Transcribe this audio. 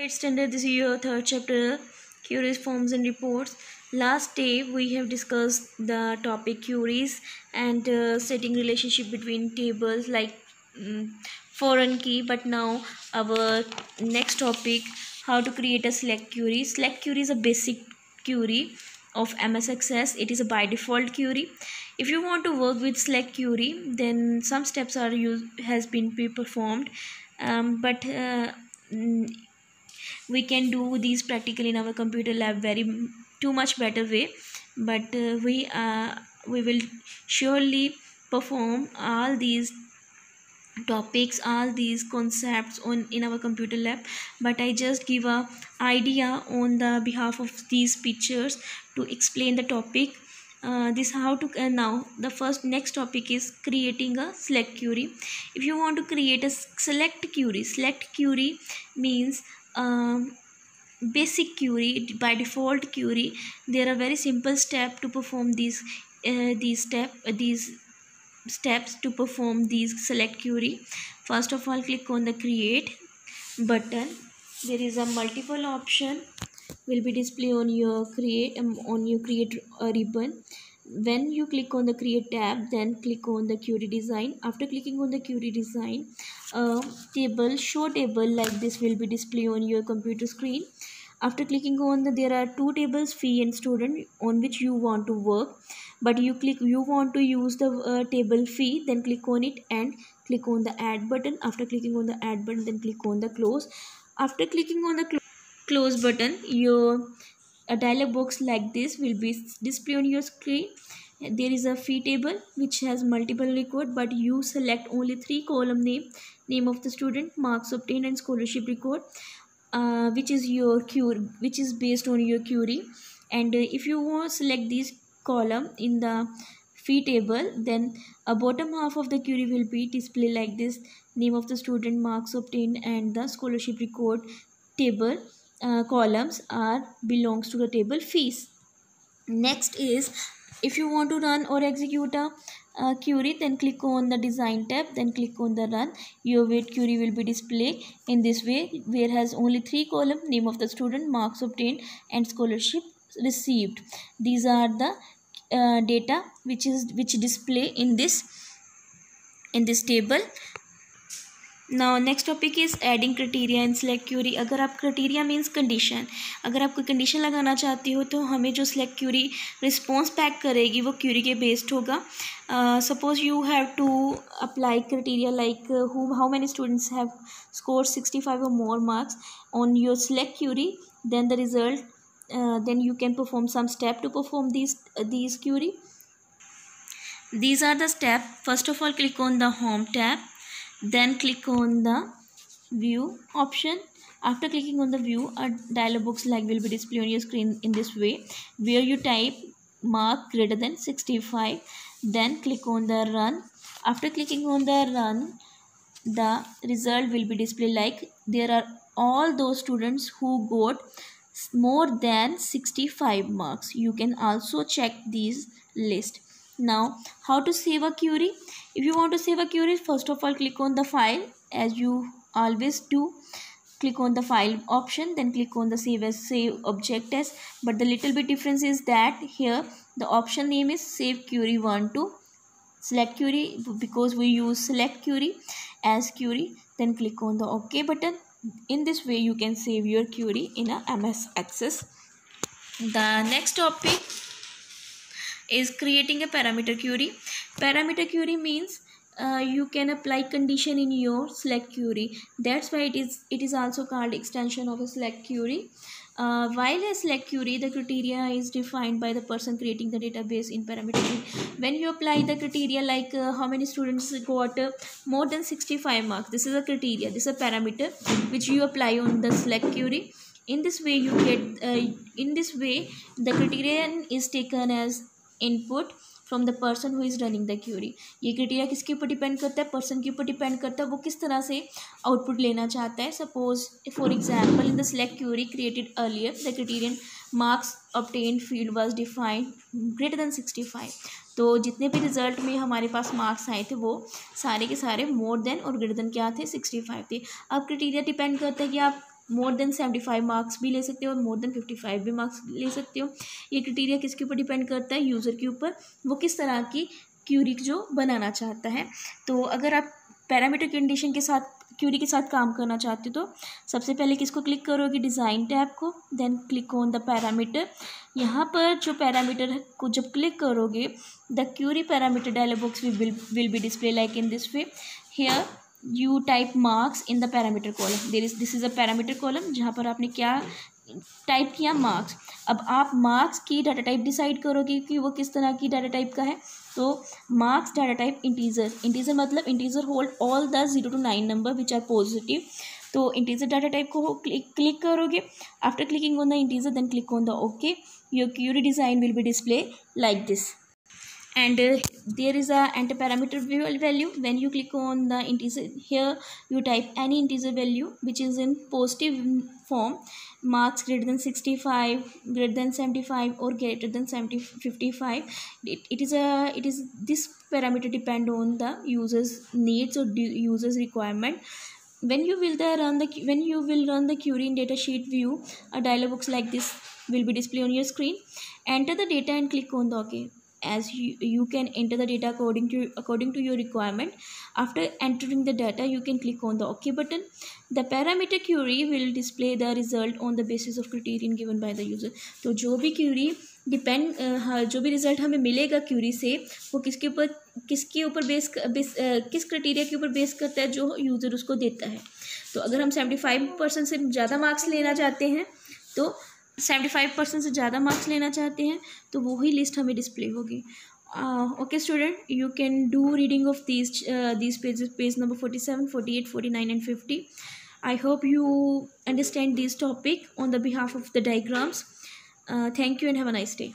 8th standard, this is your third chapter, queries, forms and reports. Last day we have discussed the topic queries and setting relationship between tables like foreign key. But now our next topic, how to create a select query. Select query is a basic query of MS Access. It is a by default query. If you want to work with select query, then some steps has been pre-performed, but we can do these practically in our computer lab very too much better way. But we will surely perform all these topics, all these concepts in our computer lab, but I just give a idea on the behalf of these pictures to explain the topic. This how to now the next topic is creating a select query. If you want to create a select query means basic query, by default query. There are very simple steps to perform these steps to perform these select query. First of all, click on the create button. There is a multiple option will be displayed on your create ribbon. When you click on the create tab, then click on the query design. After clicking on the query design, show table like this will be displayed on your computer screen. After clicking on there are two tables, fee and student, on which you want to work, but you want to use the table fee, then click on it and click on the add button. After clicking on the add button, then click on the close. After clicking on the close button, a dialog box like this will be displayed on your screen. There is a fee table which has multiple record, but you select only 3 column: name of the student, marks obtained and scholarship record, which is based on your query. And if you want to select this column in the fee table, then a bottom half of the query will be displayed like this: name of the student, marks obtained and the scholarship record table columns belongs to the table fees. Next is, if you want to run or execute a query, then click on the design tab, then click on the run. Your weight query will be displayed in this way, where has only 3 columns: name of the student, marks obtained and scholarship received. These are the data which display in this table. Now next topic is adding criteria in select query. अगर आप criteria means condition, अगर आप कोई condition लगाना चाहते हो तो हमें जो select query response pack करेगी वो query के based होगा. Suppose you have to apply criteria like how many students have scored 65 or more marks on your select query, then the result, then you can perform some step to perform these query. These are the steps. First of all, click on the home tab, then click on the view option. After clicking on the view, a dialog box like will be displayed on your screen in this way, where you type mark greater than 65, then click on the run. After clicking on the run, the result will be displayed like there are all those students who got more than 65 marks. You can also check these list. Now how to save a query. If you want to save a query, first of all click on the file as you always do. Click on the file option, then click on the save object as. But the little bit difference is that here the option name is save query 1 to select query, because we use select query as query. Then click on the OK button. In this way you can save your query in a MS Access. The next topic is creating a parameter query. Parameter query means you can apply condition in your select query. That's why it is also called extension of a select query. While a select query, the criteria is defined by the person creating the database in parameter query. When you apply the criteria like how many students got more than 65 marks, this is a criteria, this is a parameter which you apply on the select query. In this way you get the criterion is taken as input from the person who is running the query. ये criteria किसके ऊपर depend करता है? Person के ऊपर depend करता है, वो किस तरह से आउटपुट लेना चाहता है. Suppose for example in the select query created earlier, the criterion marks obtained field was defined greater than 65. तो जितने भी रिजल्ट में हमारे पास मार्क्स आए थे वो सारे के सारे मोर देन और ग्रेटर देन क्या थे? 65 थे. अब क्राइटेरिया डिपेंड करता है कि आप मोर देन 75 मार्क्स भी ले सकते हो और मोर देन 55 भी मार्क्स ले सकते हो। ये क्राइटेरिया किसके ऊपर डिपेंड करता है, यूज़र के ऊपर, वो किस तरह की क्यूरी जो बनाना चाहता है। तो अगर आप पैरामीटर कंडीशन के साथ क्यूरी के साथ काम करना चाहते हो तो सबसे पहले किसको क्लिक करोगे, डिज़ाइन टैब को, then click on the parameter. यहाँ पर जो पैरामीटर को जब क्लिक करोगे, the query parameter dialog box will be display like in this way. Here you type marks in the parameter column, this is a parameter column जहाँ पर आपने क्या टाइप किया, मार्क्स। अब आप मार्क्स की डाटा टाइप डिसाइड करोगे कि वो किस तरह की डाटा टाइप का है। तो मार्क्स डाटा टाइप इंटीजर मतलब integer hold all the 0 to 9 number which are positive. तो इंटीजर डाटा टाइप को क्लिक करोगे। After clicking on the integer then click on the okay. Your query design will be display like this. And there is a enter parameter value. When you click on the integer, here you type any integer value which is in positive form, marks greater than 65, greater than 75 or greater than 55. It is this parameter depend on the user's needs or user's requirement. When you will run the query in datasheet view, a dialog box like this will be displayed on your screen. Enter the data and click on the OK. As you can enter the data according to your requirement. After entering the data, you can click on the OK button. The parameter query will display the result on the basis of criterion given by the user. तो जो भी query जो भी result हमें मिलेगा Curie से, वो किसके ऊपर किस क्राइटेरिया के ऊपर बेस करता है, जो यूज़र उसको देता है। तो अगर हम 75% से ज़्यादा मार्क्स लेना चाहते हैं तो 75% से ज़्यादा मार्क्स लेना चाहते हैं तो वही लिस्ट हमें डिस्प्ले होगी। Okay student, you can do reading of these pages, page number 47, 48, 49 and 50. I hope you understand this topic on the behalf of the diagrams. Thank you and have a nice day.